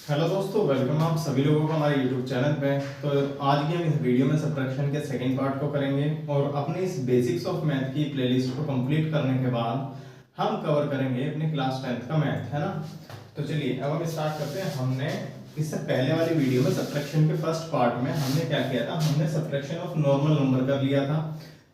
Hello दोस्तों, welcome आप सभी लोगों का हमारे यूट्यूब चैनल पे। तो आज की हम इस वीडियो में सब्ट्रैक्शन के सेकंड पार्ट को करेंगे और अपनी इस बेसिक्स ऑफ मैथ की प्लेलिस्ट को कंप्लीट करने के बाद हम कवर करेंगे अपने क्लास 10th का मैथ, है ना। तो चलिए अब हम स्टार्ट करते हैं। हमने इससे पहले वाली वीडियो में सब्ट्रैक्शन के फर्स्ट पार्ट में हमने क्या किया था, हमने सब्ट्रैक्शन ऑफ नॉर्मल नंबर कर लिया था।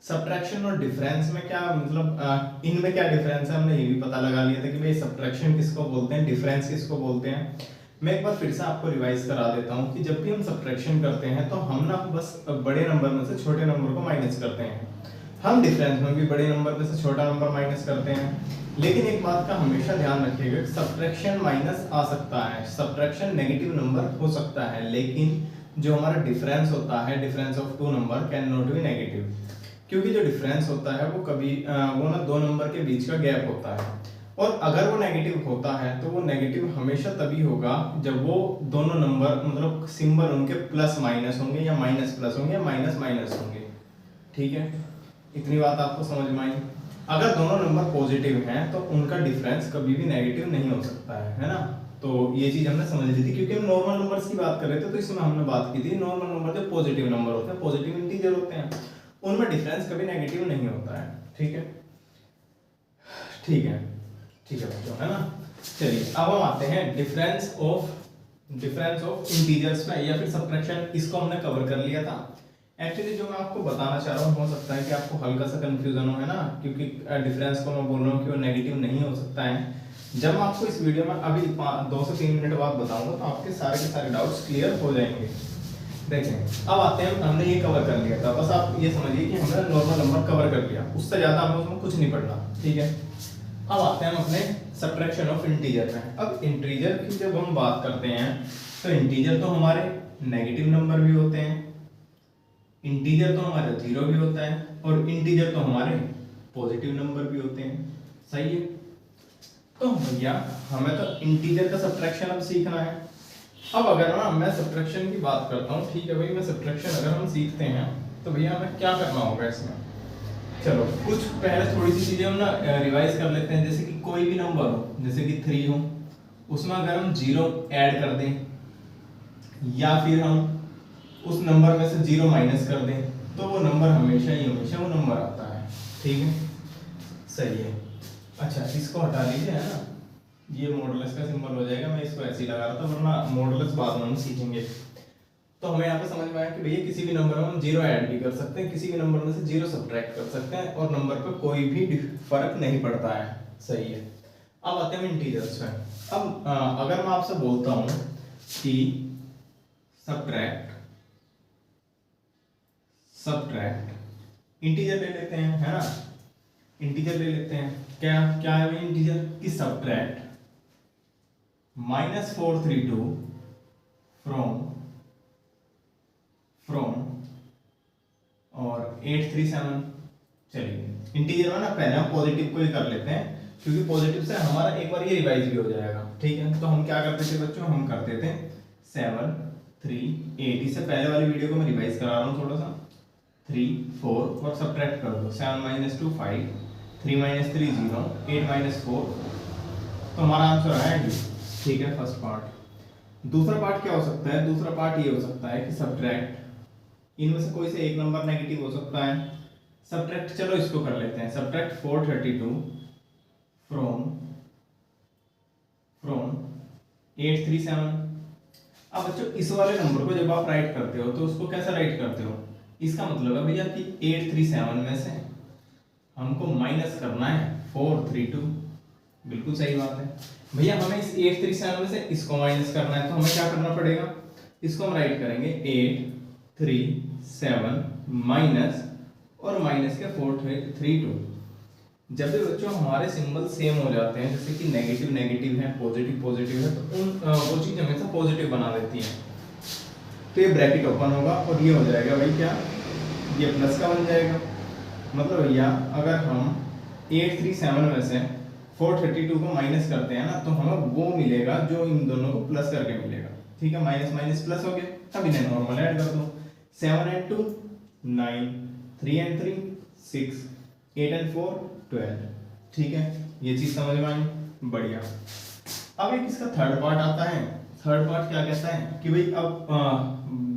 सब्ट्रैक्शन और डिफरेंस में क्या मतलब इनमें क्या डिफरेंस है हमने ये भी पता लगा लिया था कि भाई सब्ट्रैक्शन किसको बोलते हैं, डिफरेंस किसको बोलते हैं। मैं एक बार फिर से आपको रिवाइज करा देता हूँ कि जब भी हम सब्ट्रैक्शन करते हैं तो हम ना बस बड़े नंबर में से छोटे नंबर को माइनस करते हैं। हम डिफरेंस में भी बड़े नंबर में से छोटा नंबर माइनस करते हैं। लेकिन एक बात का हमेशा ध्यान रखिएगा, सब्ट्रैक्शन माइनस आ सकता है, सब्ट्रैक्शन नेगेटिव नंबर हो सकता है, लेकिन जो हमारा डिफरेंस होता है, difference of two number can not be negative. क्योंकि जो डिफरेंस होता है वो कभी वो ना दो नंबर के बीच का गैप होता है, और अगर वो नेगेटिव होता है तो वो नेगेटिव हमेशा तभी होगा जब वो दोनों नंबर मतलब सिंबल उनके प्लस माइनस होंगे या माइनस प्लस होंगे या माइनस माइनस होंगे। ठीक है, इतनी बात आपको समझ में आई। अगर दोनों नंबर पॉजिटिव हैं तो उनका डिफरेंस कभी भी नेगेटिव नहीं हो सकता है ना। तो ये चीज हमने समझ ली थी, क्योंकि हम नॉर्मल नंबर्स की बात कर रहे थे तो इसमें हमने बात की थी नॉर्मल नंबर जो पॉजिटिव नंबर होते हैं, पॉजिटिव इंटीजर होते हैं, उनमें डिफरेंस कभी नेगेटिव नहीं होता है। ठीक है, ठीक है, ठीक है बच्चों, है ना। चलिए अब हम आते हैं डिफरेंस ऑफ इंटीजर्स में या फिर सब्ट्रैक्शन। इसको हमने कवर कर लिया था। एक्चुअली जो मैं आपको बताना चाह रहा हूँ, हो सकता है कि आपको हल्का सा कंफ्यूजन हो, है ना, क्योंकि डिफरेंस को मैं बोल रहा हूँ कि वो नेगेटिव नहीं हो सकता है। जब मैं आपको इस वीडियो में अभी 2 से 3 मिनट बाद बताऊंगा तो आपके सारे के सारे डाउट्स क्लियर हो जाएंगे। देखें अब आते हैं, हमने ये कवर कर लिया था, बस आप ये समझिए कि हमने नॉर्मल नंबर कवर कर लिया, उससे ज्यादा हमें उसमें कुछ नहीं पढ़ना। ठीक है, अब आते हैं हम अपने सब्ट्रैक्शन ऑफ इंटीजर में। अब इंटीजर की जब हम बात करते हैं तो इंटीजर तो हमारे नेगेटिव नंबर भी होते हैं, इंटीजर तो हमारे जीरो भी होता है, और इंटीजर तो हमारे पॉजिटिव नंबर भी होते हैं। सही है, तो भैया हमें तो इंटीजर का सब्ट्रैक्शन अब सीखना है। अब अगर ना मैं सब्ट्रैक्शन की बात करता हूँ, ठीक है भाई, मैं सब्ट्रैक्शन अगर हम सीखते हैं तो भैया हमें क्या करना होगा इसमें। चलो कुछ पहले थोड़ी सी चीजें हम ना रिवाइज कर लेते हैं। जैसे कि कोई भी नंबर हो, जैसे कि 3 हो, उसमें अगर हम 0 ऐड कर दें या फिर हम उस नंबर में से 0 माइनस कर दें तो वो नंबर हमेशा ही हमेशा वो नंबर आता है। ठीक है, सही है। अच्छा इसको हटा लीजिए, है ना, ये मॉडुलस का सिंबल हो जाएगा। मैं इसको ऐसे ही लगा रहा था, वरना मॉडुलस बाद में हम सीखेंगे। तो हमें यहाँ पे समझ में आया कि भैया किसी भी नंबर में हम 0 ऐड भी कर सकते हैं, किसी भी नंबर में से 0 सब्ट्रैक्ट कर सकते हैं, और नंबर पे कोई भी फर्क नहीं पड़ता है। सही है। अब आते हैं इंटीजर्स में। अब अगर मैं आपसे बोलता हूँ कि सब्ट्रैक्ट इंटीजर ले लेते हैं, है ना, इंटीजर ले लेते हैं। क्या क्या है भाई इंटीजर की सब्ट्रैक्ट -432 फ्रॉम और 837। चलिए इंटीजर में ना पहले हम पॉजिटिव को ही कर लेते हैं, क्योंकि पॉजिटिव से हमारा एक बार ये रिवाइज भी हो जाएगा। ठीक है, तो हम क्या करते थे बच्चों, हम करते थे 7 3 8। इससे पहले वाली वीडियो को मैं रिवाइज करा रहा हूँ थोड़ा सा। 3 4 और सब्ट्रैक्ट कर दो, 7 - 2 5, 3 - 3 0, 8 - 4, तो हमारा आंसर आएगा। ठीक है, फर्स्ट पार्ट। दूसरा पार्ट क्या हो सकता है, दूसरा पार्ट ये हो सकता है कि सब्ट्रैक्ट इनमें से कोई से एक नंबर नेगेटिव हो सकता है। सब्ट्रैक्ट, चलो इसको कर लेते हैं, सब्ट्रैक्ट 432 फ्रॉम 837। अब बच्चों इस वाले नंबर को जब आप राइट करते हो तो उसको कैसा राइट करते हो, इसका मतलब है भैया कि 837 में से हमको माइनस करना है 432। बिल्कुल सही बात है भैया, हमें इस 837 में से इसको माइनस करना है, तो हमें क्या करना पड़ेगा, इसको हम राइट करेंगे 837 माइनस और माइनस के 432। जब भी बच्चों हमारे सिंबल सेम हो जाते हैं, जैसे कि नेगेटिव नेगेटिव है, पॉजिटिव पॉजिटिव है, तो उन वो चीज हमेशा पॉजिटिव बना देती है। तो ये ब्रैकेट ओपन होगा और ये हो जाएगा भाई क्या, ये प्लस का बन जाएगा। मतलब भैया अगर हम 837 में से 432 को माइनस करते हैं ना, तो हमें वो मिलेगा जो इन दोनों को प्लस करके मिलेगा। ठीक है, माइनस माइनस प्लस हो गया। अब इन्हें नॉर्मल ऐड कर दो, 7 and 2 9, 3 and 3 6, 8 and 4 12। ठीक है, ये चीज समझ में आई, बढ़िया। अब एक इसका थर्ड पार्ट आता है। थर्ड पार्ट क्या कहता है कि भाई अब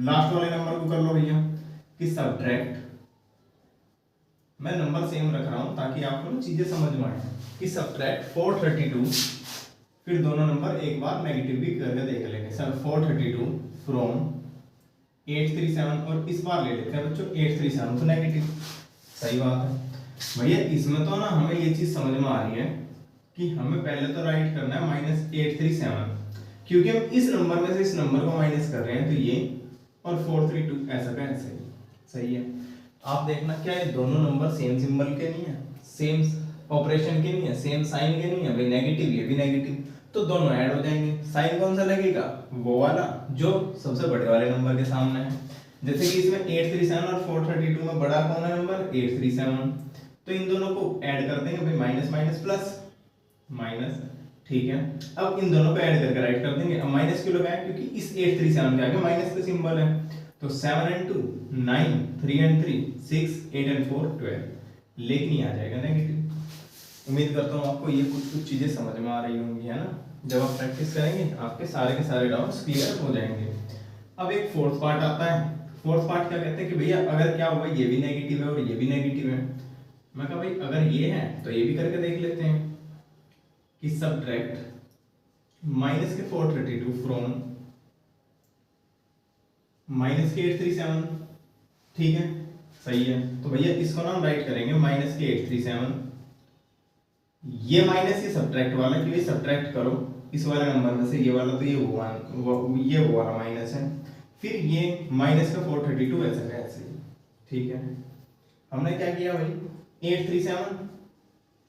लास्ट वाले नंबर को कर लो भैया कि सब्ट्रैक्ट, मैं नंबर सेम रख रहा हूं ताकि आपको ना चीजें समझ में आए, कि सब्ट्रैक्ट 432, फिर दोनों नंबर एक बार नेगेटिव भी करके देख लेंगे सर। 432 फ्रॉम 837, और इस बार ले लेते हैं बच्चों 837 तो नेगेटिव, सही बात है भैया। इसमें तो ना हमें ये चीज समझ में आ रही है कि हमें पहले तो राइट करना है -837, क्योंकि हम इस नंबर में से इस नंबर को माइनस कर रहे हैं, तो ये और 432 ऐसा का ऐसा ही सही है। आप देखना क्या ये दोनों नंबर सेम सिंबल के नहीं है, सेम ऑपरेशन के नहीं है, सेम साइन के नहीं है भाई, नेगेटिव ये भी नेगेटिव, तो दोनों ऐड हो जाएंगे। साइन कौन सा लगेगा, वो वाला जो सबसे बड़े वाले नंबर के सामने है। जैसे कि इसमें 837 और 432 में बड़ा कौन है नंबर 837, तो इन दोनों को ऐड कर देंगे भाई, माइनस माइनस प्लस माइनस, ठीक है। अब इन दोनों को ऐड करके राइट कर देंगे। अब माइनस क्यों लगाया, क्योंकि इस 837 के आगे माइनस का सिंबल है, तो 7 and 2 9, 3 and 3 6, 8 and 4 12, लेकिन ही आ जाएगा नेगेटिव। उम्मीद करता हूँ आपको ये कुछ चीजें समझ में आ रही होंगी, है ना। जब आप प्रैक्टिस करेंगे आपके सारे के सारे डाउट्स क्लियर हो जाएंगे। अब एक फोर्थ पार्ट आता है। फोर्थ पार्ट क्या कहते हैं कि भैया अगर क्या हुआ, ये भी नेगेटिव है और ये भी नेगेटिव है। मैं कहा भाई अगर ये है तो ये भी करके देख लेते हैं कि सब्ट्रैक्ट माइनस के 432 फ्रॉम माइनस के 837, ठीक है सही है। तो भैया इसको ना हम राइट करेंगे माइनस के 837, ये माइनस ये सब्ट्रैक्ट वाला, क्योंकि सब्ट्रैक्ट करो इस वाले नंबर में से ये वाला, तो ये वो वाला माइनस है, फिर ये माइनस का 432 ऐसा का ऐसे, ठीक है। हमने क्या किया भाई 837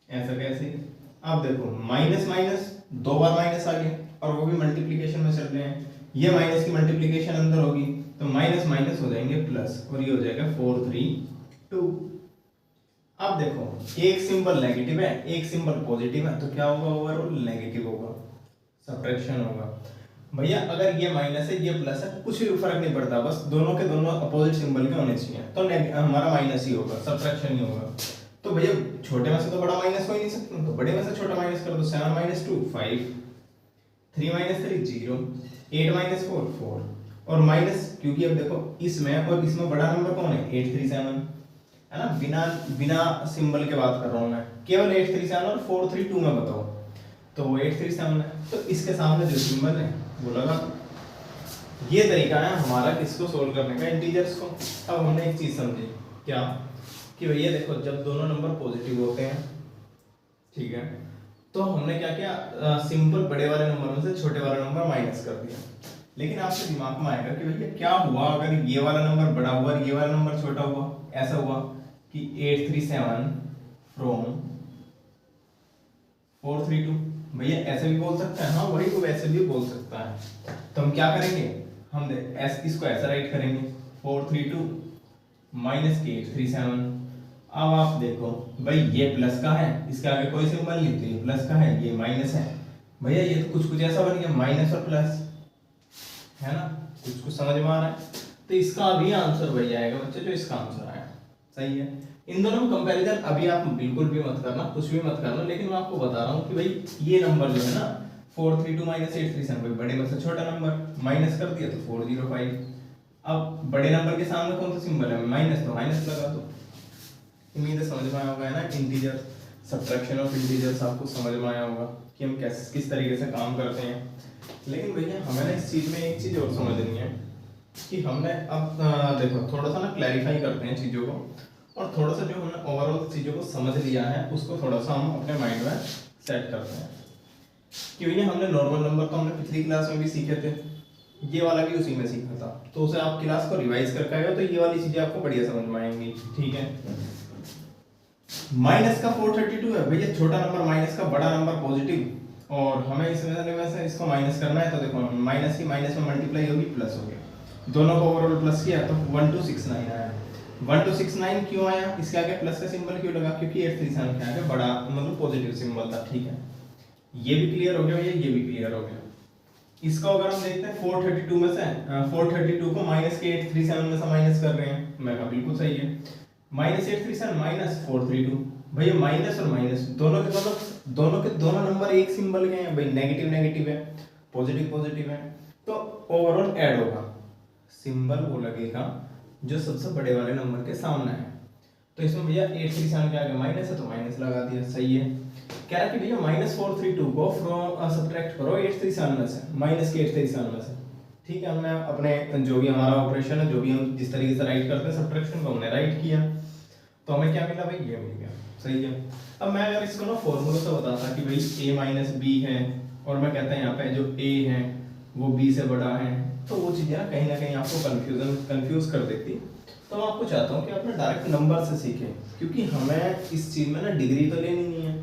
ऐसा कैसे, अब देखो माइनस माइनस दो बार माइनस आ गया और वो भी मल्टीप्लिकेशन में चल रहे हैं, ये माइनस की मल्टीप्लिकेशन अंदर होगी तो माइनस माइनस हो जाएंगे प्लस, और ये हो जाएगा 432। अब देखो एक सिंबल नेगेटिव है एक सिंबल पॉजिटिव है, तो क्या होगा ओवरऑल नेगेटिव होगा, सब्ट्रैक्शन होगा। भैया अगर ये माइनस है ये प्लस है कुछ भी फर्क नहीं पड़ता, बस दोनों के दोनों अपोजिट सिंबल के होने चाहिए, तो हमारा माइनस ही होगा, सब्ट्रैक्शन ही होगा। तो भैया छोटे में से तो बड़ा माइनस हो ही नहीं सकता, तो बड़े में से छोटा माइनस कर दो। 7 - 2 5, 3 - 3 0, 8 - 4 4, और माइनस क्योंकि अब देखो इसमें और इसमें बड़ा नंबर कौन है 837, है ना। बिना सिंबल के बात कर रहा हूं मैं, केवल 837 और 432 में बताओ, तो वो 837 है, तो इसके सामने जो सिंबल है वो लगा। ये तरीका है हमारा किसको सोल्व करने का, इंटीजर्स को। अब हमने एक चीज समझी क्या, कि भैया देखो जब दोनों नंबर पॉजिटिव होते हैं, ठीक है, तो हमने क्या किया, सिंपल बड़े वाले नंबर में से छोटे वाला नंबर माइनस कर दिया। लेकिन आपके दिमाग में आएगा कि भैया क्या हुआ अगर ये वाला नंबर बड़ा हुआ और ये वाला नंबर छोटा हुआ। ऐसा हुआ कि 837 फ्रॉम 432, भैया ऐसे भी बोल सकता है, हाँ वही को वैसे भी बोल सकता है। तो हम क्या करेंगे, हम इसको ऐसा राइट करेंगे 432 माइनस के 837। अब आप देखो भाई ये प्लस का है, इसके आगे कोई सिंबल नहीं, तो ये प्लस का है, ये माइनस है। भैया ये तो कुछ ऐसा बन गया माइनस और प्लस, है ना, कुछ समझ में आ रहा है। तो इसका अभी आंसर वही आएगा बच्चे जो इसका आंसर आया, सही है। इन दोनों में कंपैरिजन अभी आप बिल्कुल भी मत करना, कुछ भी मत करना, लेकिन मैं आपको बता रहा हूँ कि भाई ये नंबर जो है ना 432 माइनस 837, बड़े में से छोटा नंबर माइनस कर दिया तो 405। अब बड़े नंबर के सामने कौन सा सिंबल है माइनस, तो माइनस लगा दो। उम्मीद है समझ में आया होगा, है ना। इंटीजर सब्ट्रैक्शन ऑफ इंटीजर्स आपको समझ में आया होगा कि हम कैसे किस तरीके से काम करते हैं। लेकिन भैया हमें ना इस चीज में एक चीज और समझनी है कि हमने अब देखो थोड़ा सा ना क्लैरिफाई करते हैं चीजों को, और थोड़ा सा जो हमने ओवरऑल चीजों को समझ लिया है उसको थोड़ा सा हम अपने माइंड में सेट करते हैं कि भैया हमने नॉर्मल नंबर तो हमने पिछली क्लास में भी सीखे थे, ये वाला भी उसी में सीखा था, तो उसे आप क्लास को रिवाइज करके आएगा तो ये वाली चीजें आपको बढ़िया समझ में आएंगी, ठीक है। माइनस का 432 है भैया, छोटा नंबर माइनस का, बड़ा नंबर पॉजिटिव, और हमें इसमें से इसको माइनस करना है, तो देखो माइनस की माइनस में मल्टीप्लाई होगी प्लस हो गया, दोनों को ओवरऑल प्लस किया तो 1269 आया। 1269 क्यों आया, इसके आगे प्लस का सिंबल क्यों लगा, क्योंकि 837 के आगे बड़ा मतलब पॉजिटिव सिंबल था, ठीक है। ये भी क्लियर हो गया भैया, ये भी क्लियर हो गया। इसका अगर हम देखते हैं 432 में से 432 को माइनस के 837 में से माइनस कर रहे हैं, मैं कहा बिल्कुल सही है। माइनस 837 माइनस 432, भैया माइनस और माइनस दोनों के दोनों नंबर एक सिंबल के हैं भाई, नेगेटिव नेगेटिव है, पॉजिटिव पॉजिटिव है, तो ओवरऑल ऐड होगा, सिंबल वो लगेगा जो सबसे बड़े वाले नंबर के सामने है। तो इसमें भैया 837 के आगे माइनस है तो माइनस लगा दिया, सही है। कह रहा कि भैया -432 को फ्रॉम सब्ट्रैक्ट करो 837 में से, माइनस के 837 में से। ठीक है, हमने अपने जो भी हमारा ऑपरेशन है, जो भी हम जिस तरीके से राइट करते हैं सब्ट्रैक्शन को, हमने राइट किया तो हमें क्या मिला भाई, ये मिल गया, सही है। अब मैं अगर इसको ना फॉर्मूला से बताता कि भाई a माइनस बी है और मैं कहता हैं यहाँ पे जो a है वो b से बड़ा है, तो वो चीज़ें ना कहीं आपको कंफ्यूज कर देती। तो मैं आपको चाहता हूँ कि आप ना डायरेक्ट नंबर से सीखें, क्योंकि हमें इस चीज़ में ना डिग्री तो लेनी नहीं है,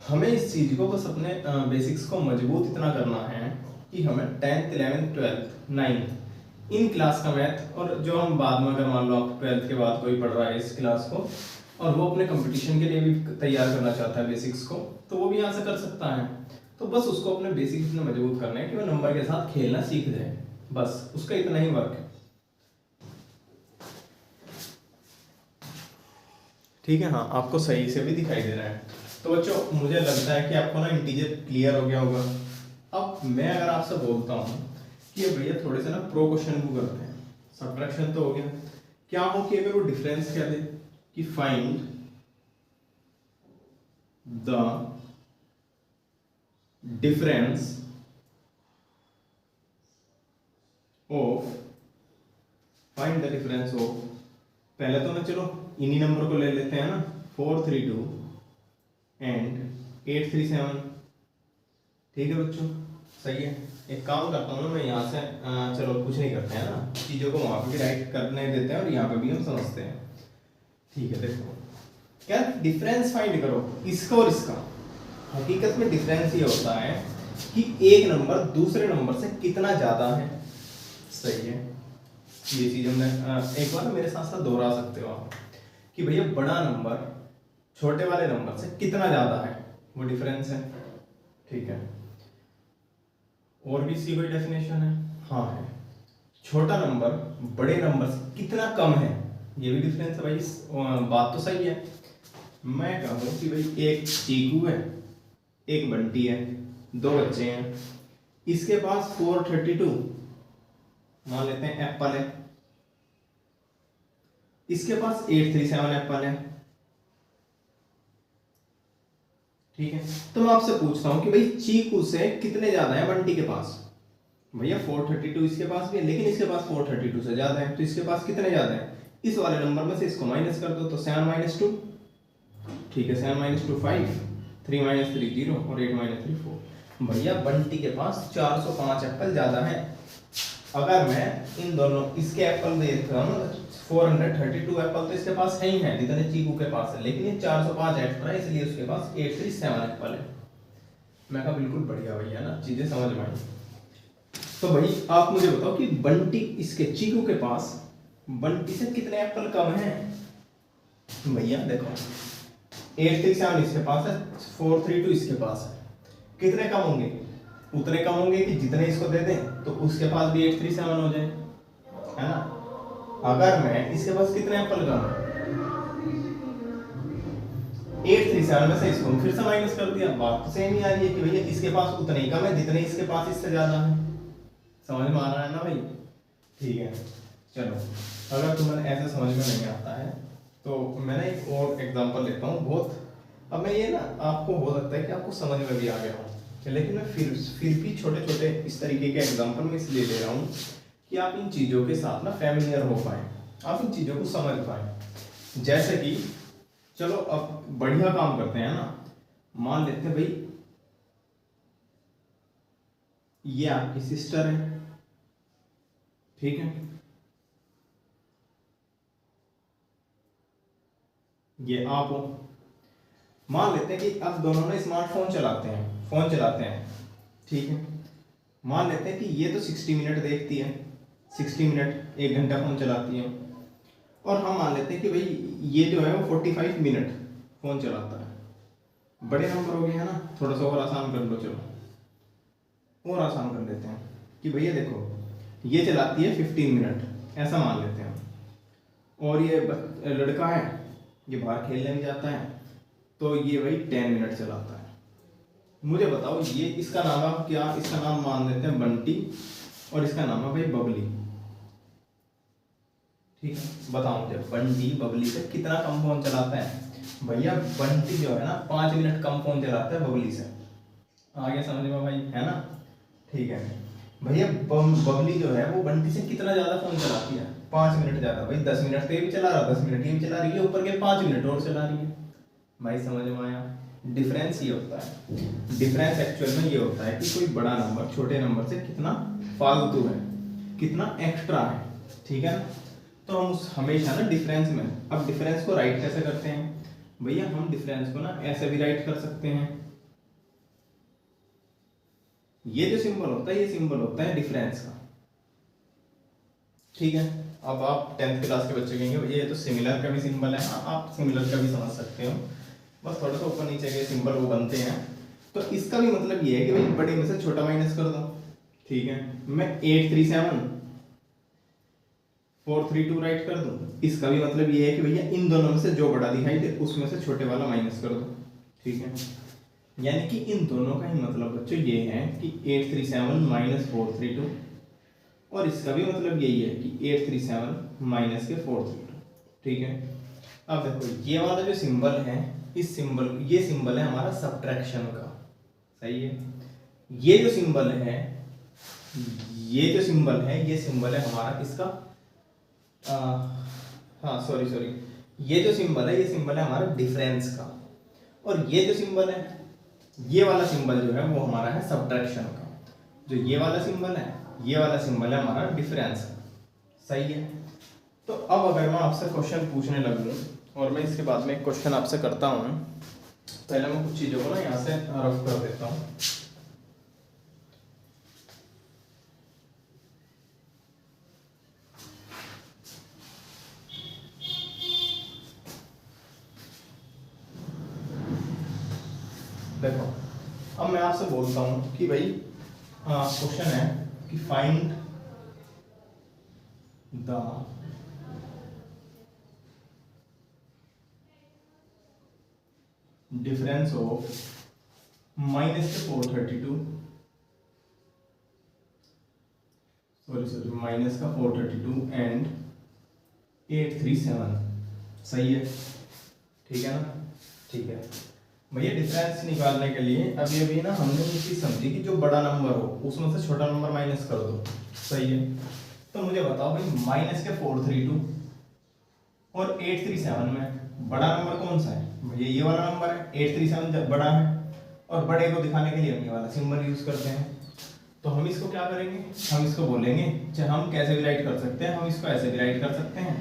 हमें इस चीज़ को बस अपने बेसिक्स को मजबूत इतना करना है कि हमें 10th 11th 12th 9th in class का मैथ, और जो हम बाद में अगर मान लो आप 12th के बाद कोई पढ़ रहा है इस क्लास को और वो अपने कंपटीशन के लिए भी तैयार करना चाहता है बेसिक्स को, तो वो भी यहाँ से कर सकता है। तो बस उसको अपने बेसिक्स इतना मजबूत करना है कि वो नंबर के साथ खेलना सीख जाए, बस उसका इतना ही वर्क है। ठीक है, हाँ आपको सही से भी दिखाई दे रहा है। तो बच्चों मुझे लगता है कि आपको ना इंटीजर क्लियर हो गया होगा। अब मैं अगर आपसे बोलता हूँ कि भैया थोड़े से ना प्रो क्वेश्चन को करते हैं, सब्ट्रैक्शन तो हो गया, क्या हो कि अगर वो डिफरेंस कह दे कि find the difference of, find the difference of, पहले तो ना चलो इन्हीं नंबर को ले लेते हैं ना, 432 एंड 837। ठीक है बच्चों, सही है। एक काम करता हूँ ना मैं यहाँ से, चलो कुछ नहीं करते हैं ना, चीज़ों को वहाँ पे भी राइट करने देते हैं और यहाँ पे भी हम समझते हैं। ठीक है, देखो क्या डिफरेंस फाइंड करो इसका और इसका। हकीकत में डिफरेंस ये होता है कि एक नंबर दूसरे नंबर से कितना ज़्यादा है, सही है। ये चीज़ हमने एक बार ना मेरे साथ साथ दोहरा सकते हो आप कि भैया बड़ा नंबर छोटे वाले नंबर से कितना ज़्यादा है, वो डिफरेंस है। ठीक है, और भी इसकी कोई डेफिनेशन है? हाँ है। छोटा नंबर बड़े नंबर से कितना कम है, ये भी डिफरेंस है भाई। बात तो सही है। मैं कहूँ कि भाई एक चीकू है, एक बंटी है, दो बच्चे हैं, इसके पास 432 मान लेते हैं एप्पल है, इसके पास 837 एप्पल है। ठीक है, तो मैं आपसे पूछता हूं कि भाई चीकू से कितने ज्यादा है बंटी के पास? भैया 432 इसके पास भी है, लेकिन इसके पास 432 से ज्यादा है, तो इसके पास कितने ज्यादा है? इस वाले नंबर में से इसको माइनस कर दो तो 7 - 2। ठीक है, 7 - 2 5, 3 - 3 0 और 8 - 3 4। भैया बंटी के पास 405 एप्पल ज्यादा है। अगर मैं इन दोनों इसके एप्पल देखता हूँ 432 एप्पल तो इसके पास है ही है जितने चीकू के पास है, लेकिन ये 405 एप्पल है इसलिए उसके पास 837 एप्पल है। मैं कहा बिल्कुल बढ़िया भैया ना, चीजें समझ में आई। तो भाई आप मुझे बताओ कि बंटी इसके चीकू के पास बंटी से कितने एप्पल कम है? भैया देखो 837 इसके पास है, 432 इसके पास है, कितने कम होंगे? उतने कम होंगे कि जितने इसको दे दें तो उसके पास भी 837 हो जाए, है ना। अगर मैं इसके पास कितने एप्पल कम है, 837 में से इसको फिर से माइनस कर दिया, बात तो सेम ही आ रही है कि भैया इसके पास उतने ही कम है जितने इसके पास इससे ज्यादा है। समझ में आ रहा है ना भाई? ठीक है, चलो अगर तुम्हें ऐसे समझ में नहीं आता है तो मैं ना एक और एग्जांपल लेता हूँ बहुत। अब मैं ये ना आपको हो सकता है कि आपको समझ में भी आ गया हो, लेकिन मैं फिर भी छोटे छोटे इस तरीके के एग्जांपल में इसलिए ले रहा हूँ कि आप इन चीज़ों के साथ ना फैमिलियर हो पाए, आप इन चीज़ों को समझ पाए। जैसे कि चलो अब बढ़िया काम करते हैं ना, मान लेते हैं भाई ये आपकी सिस्टर है, ठीक है, ये आप हो। मान लेते हैं कि अब दोनों ने स्मार्टफोन चलाते हैं, फोन चलाते हैं, ठीक है। मान लेते हैं कि ये तो 60 मिनट देखती है, 60 मिनट 1 घंटा फोन चलाती है, और हम मान लेते हैं कि भाई ये जो है वो 45 मिनट फोन चलाता है। बड़े नंबर हो गए हैं ना, थोड़ा सा और आसान कर लो, चलो और आसान कर लेते हैं कि भैया देखो ये चलाती है 15 मिनट, ऐसा मान लेते हैं, और ये लड़का है ये बाहर खेलने में जाता है तो ये भाई 10 मिनट चलाता है। मुझे बताओ ये इसका नाम आप क्या, इसका नाम मान लेते हैं बंटी और इसका नाम है भाई बबली। ठीक है, बताओ मुझे बंटी बबली से कितना कम फोन चलाता है? भैया बंटी जो है ना 5 मिनट कम फोन चलाता है बबली से। आगे समझ में भाई, है ना? ठीक है भैया, बबली जो है वो बंटी से कितना ज्यादा फोन चलाती है? 5 मिनट ज्यादा। भाई 10 मिनट तो ये भी चला रहा, 10 मिनट ये भी चला रही है, ऊपर के 5 मिनट और चला रही है। भाई समझ में आया? डिफरेंस ये होता है, डिफरेंस एक्चुअल में ये होता है कि कोई बड़ा नंबर छोटे नंबर से कितना फालतू है, कितना एक्स्ट्रा है। ठीक है ना? तो हम हमेशा ना डिफरेंस में, अब डिफरेंस को राइट कैसे करते हैं भैया? हम डिफरेंस को ना ऐसे भी राइट कर सकते हैं। ये जो सिंबल होता है ये सिंबल होता है डिफरेंस का। ठीक है, अब आप 10th क्लास के बच्चे कहेंगे भैया ये तो सिमिलर का भी सिंबल है। हाँ, आप सिमिलर का भी समझ सकते हो, बस थोड़ा सा ऊपर नीचे के सिंबल वो बनते हैं। तो इसका भी मतलब ये है कि भाई बड़े में से छोटा माइनस कर दो। ठीक है, मैं 837 432 राइट कर दूं। इसका भी मतलब ये है कि भैया इन दोनों में से जो बड़ा दिखाई दे उसमें से छोटे वाला माइनस कर दो। ठीक है, यानी कि इन दोनों का ही मतलब बच्चों ये है कि 837 माइनस 432, और इसका भी मतलब यही है कि 837 माइनस के 432। ठीक है, अब देखो ये वाला जो सिंबल है, इस सिंबल, ये सिंबल है हमारा सब्ट्रैक्शन का। सही है, ये जो सिंबल है, ये जो सिंबल है, ये सिंबल है हमारा किसका? हाँ सॉरी, ये जो सिंबल है ये सिंबल है हमारा डिफरेंस का। और ये जो सिंबल है, ये वाला सिंबल जो है वो हमारा है सब्ट्रैक्शन का। जो ये वाला सिंबल है, ये वाला सिंबल है हमारा डिफरेंस का। सही है, तो अब अगर मैं आपसे क्वेश्चन पूछने लगूँ, और मैं इसके बाद में एक क्वेश्चन आपसे करता हूँ, पहले मैं कुछ चीज़ों को ना यहाँ से रफ कर देता हूँ। देखो, अब मैं आपसे बोलता हूँ कि भाई क्वेश्चन है कि find the difference of minus के 432, सॉरी माइनस का 432 एंड 837। सही है, ठीक है ना? ठीक है भैया, डिफरेंस निकालने के लिए अभी अभी ना हमने ये चीज समझी कि जो बड़ा नंबर हो उसमें से छोटा नंबर माइनस कर दो। सही है, तो मुझे बताओ भाई माइनस के 432 और 837 में बड़ा नंबर कौन सा है? भैया ये वाला नंबर है, 837 जब बड़ा है, और बड़े को दिखाने के लिए हम ये वाला सिंबल यूज करते हैं। तो हम इसको क्या करेंगे? हम इसको बोलेंगे, चाहे हम कैसे भी राइट कर सकते हैं, हम इसको ऐसे भी राइट कर सकते हैं,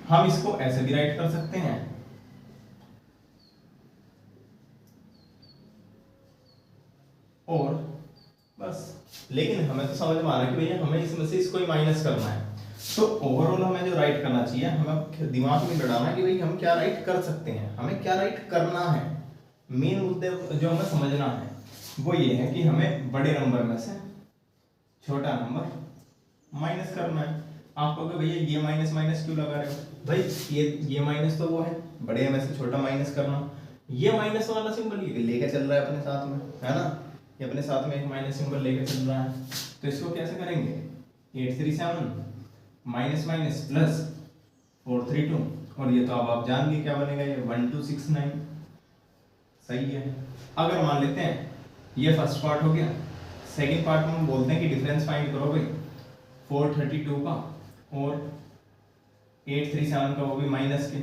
हम इसको ऐसे भी राइट कर सकते हैं, और बस। लेकिन हमें तो समझ में आ रहा है कि भैया हमें इसमें से इसको ही माइनस करना है। तो ओवरऑल हमें जो राइट करना चाहिए, हमें दिमाग में लड़ाना है कि भाई हम क्या राइट कर सकते हैं, हमें क्या राइट करना है। मेन मुद्दे जो हमें समझना है वो ये है कि हमें बड़े नंबर में से छोटा नंबर माइनस करना है। आप कहोगे भैया ये माइनस माइनस क्यों लगा रहे हो? भाई ये माइनस तो वो है, बड़े में से छोटा माइनस करना। ये माइनस वाला सिंबल ये लेके चल रहा है अपने साथ में, है ना? ये अपने साथ में एक माइनस सिंबल लेके चल रहा है। तो इसको कैसे करेंगे? 837 माइनस माइनस प्लस 432, और ये तो अब आप जान गए क्या बनेगा, ये 1269। सही है, अगर मान लेते हैं ये फर्स्ट पार्ट हो गया, सेकंड पार्ट में हम बोलते हैं कि डिफरेंस फाइंड करो भाई 432 का और 837 का, वो भी माइनस के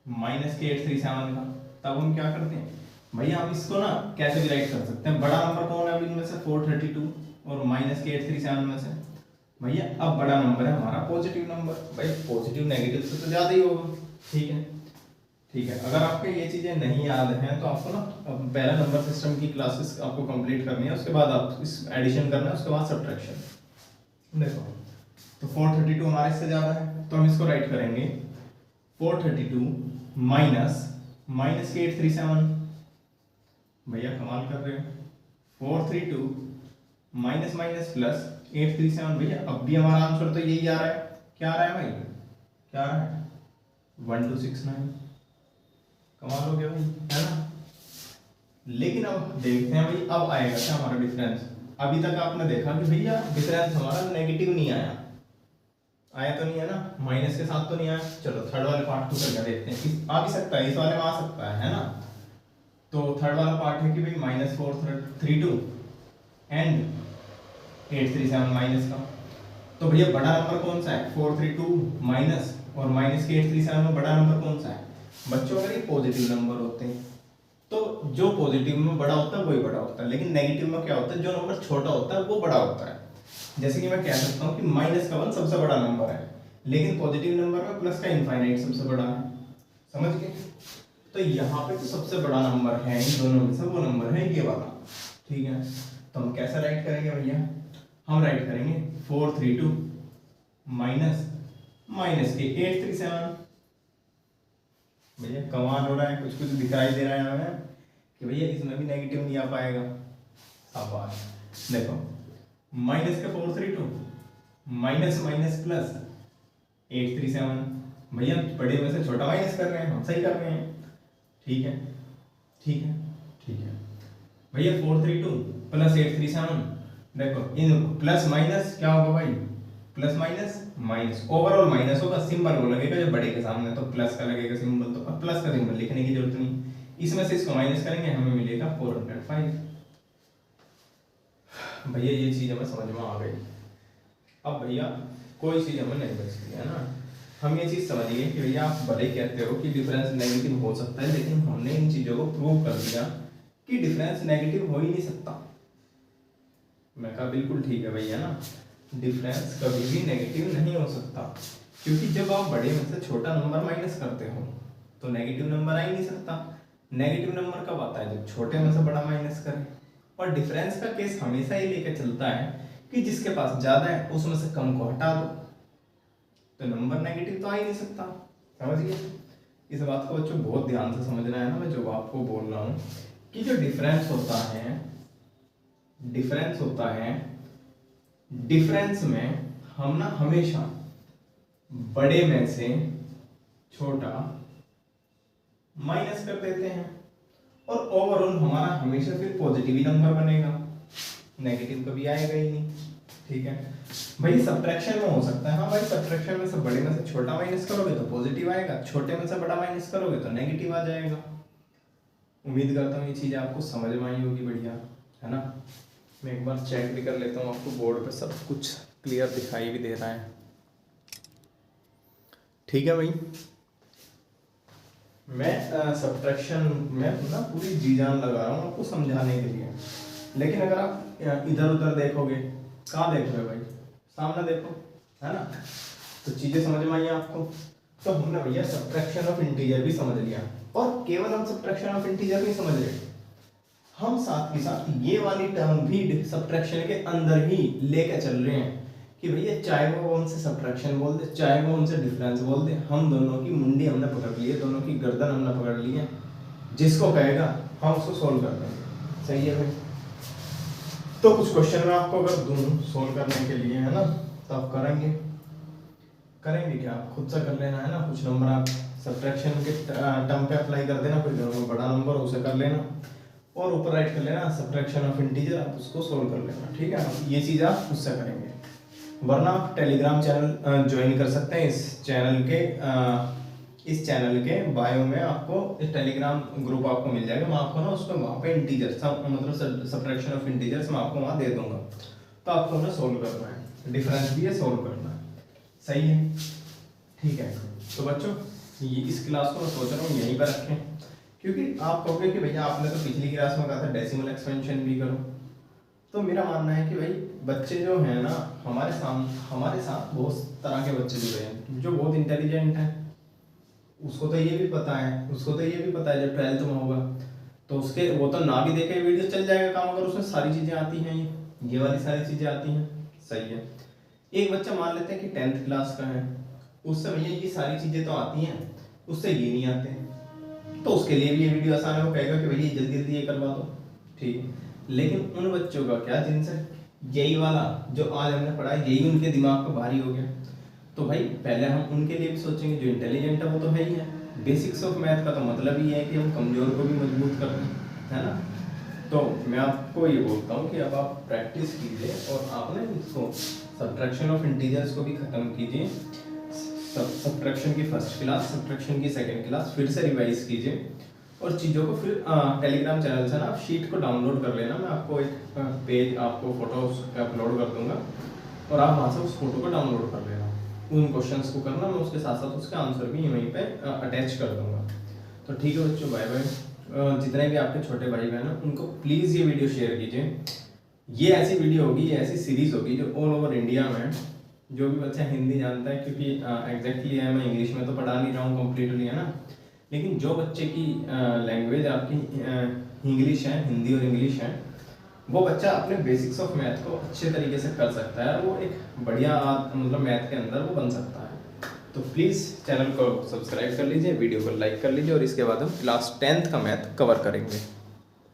837 का। तब हम क्या करते हैं भैया, हम इसको ना कैसे भी राइट कर सकते हैं। बड़ा नंबर कौन है अभी इनमें से? 432 और माइनस के 837 में से। भैया अब बड़ा नंबर है हमारा पॉजिटिव नंबर। भाई पॉजिटिव नेगेटिव से तो ज्यादा ही होगा। ठीक है, ठीक है। अगर आपके ये चीजें नहीं याद हैं तो आपको ना पहला नंबर सिस्टम की क्लासेस आपको कंप्लीट करनी है, उसके बाद आप इस एडिशन करना है, उसके बाद सब्ट्रैक्शन। देखो, तो 432 हमारे इससे ज्यादा है तो हम इसको राइट करेंगे 432 माइनस के 837। भैया कमाल कर रहे हो, 432 माइनस माइनस प्लस 837। भैया अब भी हमारा आंसर तो यही आ रहा है। क्या आ रहा है भाई? क्या आ रहा है? 1269। कमाल हो गया भाई, है ना? लेकिन अब देखते हैं भाई अब आएगा क्या हमारा डिफरेंस। अभी तक आपने देखा कि भैया डिफरेंस हमारा नेगेटिव नहीं आया, आया तो नहीं है ना, माइनस के साथ तो नहीं आया। चलो थर्ड वाले पार्ट को करके देखते हैं, आ भी सकता है, इस वाले में आ सकता है ना। तो थर्ड वाला पार्ट है कि भाई -432 एंड 837 माइनस का। तो भैया बड़ा नंबर कौन सा है, 432 माइनस और माइनस के 837 में बड़ा नंबर कौन सा है बच्चों। अगर ये पॉजिटिव नंबर होते हैं तो जो पॉजिटिव में बड़ा होता है वही बड़ा होता है, लेकिन नेगेटिव में क्या होता है, जो नंबर छोटा होता है वो बड़ा होता है। जैसे कि मैं कह सकता हूँ कि माइनस का 1 सबसे बड़ा नंबर है, लेकिन पॉजिटिव नंबर में प्लस का इनफाइनाइट सबसे बड़ा है, समझ गए। तो यहाँ पे तो सबसे बड़ा नंबर है इन दोनों में से, वो नंबर है ये वाला, ठीक है। तो हम कैसे राइट करेंगे भैया, हम राइट करेंगे 432 माइनस माइनस के 837। भैया कमाल हो रहा है, कुछ कुछ दिखाई दे रहा है हमें कि भैया इसमें भी नेगेटिव नहीं आ पाएगा। शाबाश, देखो माइनस का 432 माइनस माइनस प्लस 837। भैया बड़े में से छोटा माइनस कर रहे हैं, हम सही कर रहे हैं, ठीक है ठीक है ठीक है। भैया 432 प्लस 837, देखो इन प्लस माइनस क्या होगा भाई, plus minus minus, overall minus होगा, सिंबल वो लगेगा जब बड़े के सामने तो प्लस का लगेगा सिंबल, तो अब प्लस का सिंबल लिखने की जरूरत नहीं, इसमें से इसको माइनस करेंगे हमें मिलेगा 405। भैया ये चीज हमें समझ में आ गई। अब भैया कोई चीज हमें नहीं बचती है ना, हम ये चीज समझिए कि भैया आप भले कहते हो कि डिफरेंस नेगेटिव हो सकता है, लेकिन हमने इन चीजों को प्रूव कर दिया कि डिफरेंस नेगेटिव हो ही नहीं सकता। मैं कहा बिल्कुल ठीक है भैया ना, डिफरेंस कभी भी नेगेटिव नहीं हो सकता, क्योंकि जब आप बड़े में से छोटा नंबर माइनस करते हो तो नेगेटिव नंबर आ ही नहीं सकता। नेगेटिव नंबर कब आता है, जब छोटे में से बड़ा माइनस करें। और डिफरेंस का केस हमेशा ही लेकर चलता है कि जिसके पास ज्यादा है उसमें से कम को हटा दो, तो नंबर नेगेटिव तो आ ही नहीं सकता, समझ गए। इस बात को बच्चों बहुत ध्यान से समझना है ना, मैं जो आपको बोल रहा हूँ कि जो डिफरेंस होता है, डिफरेंस होता है, डिफरेंस में हम ना हमेशा बड़े में से छोटा माइनस कर देते हैं और ओवरऑल हमारा हमेशा फिर पॉजिटिव ही नंबर बनेगा, नेगेटिव कभी आएगा ही नहीं, ठीक है भाई। सब्ट्रैक्शन में हो सकता है, हाँ भाई सब्ट्रैक्शन में से बड़े में से छोटा माइनस करोगे तो पॉजिटिव आएगा, छोटे में से बड़ा माइनस करोगे तो नेगेटिव आ जाएगा। उम्मीद करता हूँ ये चीज आपको समझ में आई होगी, बढ़िया है ना। मैं एक बार चेक भी कर लेता हूँ, आपको बोर्ड पे सब कुछ क्लियर दिखाई भी दे रहा है, ठीक है भाई। मैं सब्ट्रैक्शन में ना पूरी जी जान लगा रहा हूँ आपको समझाने के लिए, लेकिन अगर आप इधर उधर देखोगे, कहाँ देख रहे हो भाई, सामने देखो, है ना। तो चीजें समझ में आई आपको। तो हमने भैया सब्ट्रैक्शन ऑफ इंटीजर भी समझ लिया, और केवल हम सब्ट्रैक्शन ऑफ इंटीजर नहीं समझ रहे, हम साथ के साथ ये वाली टर्म भी सब्ट्रैक्शन के अंदर ही लेके चल रहे हैं कि भैया चाहे वो हमसे सब्ट्रैक्शन बोल दे, चाहे वो हमसे डिफरेंस बोल दे, हम दोनों की मुंडी हमने पकड़ ली है, दोनों की गर्दन हमने पकड़ ली है, जिसको कहेगा हम उसको सोल्व कर देंगे, सही है भाई। तो कुछ क्वेश्चन मैं आपको अगर दूं सोल्व करने के लिए, है ना, तो आप करेंगे क्या, आप खुद से कर लेना, है ना। कुछ नंबर आप सब्ट्रैक्शन के टर्म पे अप्लाई कर देना, कोई बड़ा नंबर उसे कर लेना, और ऊपर राइट कर लेना सब्ट्रैक्शन ऑफ इंटीजर, आप उसको सोल्व कर लेना, ठीक है। ये चीज़ आप उससे करेंगे, वरना आप टेलीग्राम चैनल ज्वाइन कर सकते हैं। इस चैनल के बायो में आपको इस टेलीग्राम ग्रुप आपको मिल जाएगा, मैं आपको ना उसमें वहाँ पे इंटीजर मतलब सब्ट्रैक्शन ऑफ इंटीजर्स मैं आपको वहाँ दे दूंगा, तो आपको ना सोल्व करना है, डिफरेंस भी है सोल्व करना है, सही है, ठीक है। तो बच्चों ये इस क्लास को मैं सोच रहा हूँ यहीं पर रखें, क्योंकि आप कहोगे कि भैया आपने तो पिछली क्लास में कहा था डेसिमल एक्सपेंशन भी करो, तो मेरा मानना है कि भाई बच्चे जो हैं ना हमारे साथ बहुत तरह के बच्चे जुड़े हैं, जो बहुत इंटेलिजेंट हैं, उसको तो ये भी पता है, जब 12th में होगा तो उसके वो तो ना भी देखे वीडियो चल जाएगा काम, अगर उसमें सारी चीज़ें आती हैं, ये वाली सारी चीज़ें आती हैं, सही है। एक बच्चा मान लेते हैं कि 10th क्लास का है, उससे भैया ये सारी चीज़ें तो आती हैं, उससे ये नहीं आते हैं, तो उसके लिए भी ये वीडियो आसान है, वो कहेगा कि भैया जल्दी जल्दी ये करवा दो, ठीक है। लेकिन उन बच्चों का क्या जिनसे यही वाला जो आज हमने पढ़ा है यही उनके दिमाग पर भारी हो गया, तो भाई पहले हम उनके लिए भी सोचेंगे, जो इंटेलिजेंट है वो तो है ही है। बेसिक्स ऑफ मैथ का तो मतलब ही है कि हम कमजोर को भी मजबूत कर दें, है ना। तो मैं आपको ये बोलता हूँ कि अब आप प्रैक्टिस कीजिए और आप ना इसको सब्ट्रैक्शन ऑफ इंटीजर्स को भी ख़त्म कीजिए। सब्ट्रैक्शन की फर्स्ट क्लास, सब्ट्रैक्शन की सेकंड क्लास फिर से रिवाइज कीजिए और चीज़ों को फिर टेलीग्राम चैनल से ना आप शीट को डाउनलोड कर लेना। मैं आपको एक पेज, आपको फोटोज अपलोड कर दूंगा और आप वहाँ से उस फोटो को डाउनलोड कर लेना। उन क्वेश्चंस को करना, मैं उसके साथ साथ उसका आंसर भी वहीं पे अटैच कर दूंगा। तो ठीक है बच्चों, बाय बाय। जितने भी आपके छोटे भाई बहन हैं उनको प्लीज़ ये वीडियो शेयर कीजिए। ये ऐसी वीडियो होगी, ये ऐसी सीरीज़ होगी जो ऑल ओवर इंडिया में जो भी बच्चा हिंदी जानता है, क्योंकि एग्जैक्टली है, मैं इंग्लिश में तो पढ़ा नहीं रहा हूँ कम्प्लीटली, है ना, लेकिन जो बच्चे की लैंग्वेज आपकी इंग्लिश है, हिंदी और इंग्लिश है, वो बच्चा अपने बेसिक्स ऑफ मैथ को अच्छे तरीके से कर सकता है और वो एक बढ़िया मतलब मैथ के अंदर वो बन सकता है। तो प्लीज़ चैनल को सब्सक्राइब कर लीजिए, वीडियो को लाइक कर लीजिए और इसके बाद हम क्लास 10th का मैथ कवर करेंगे।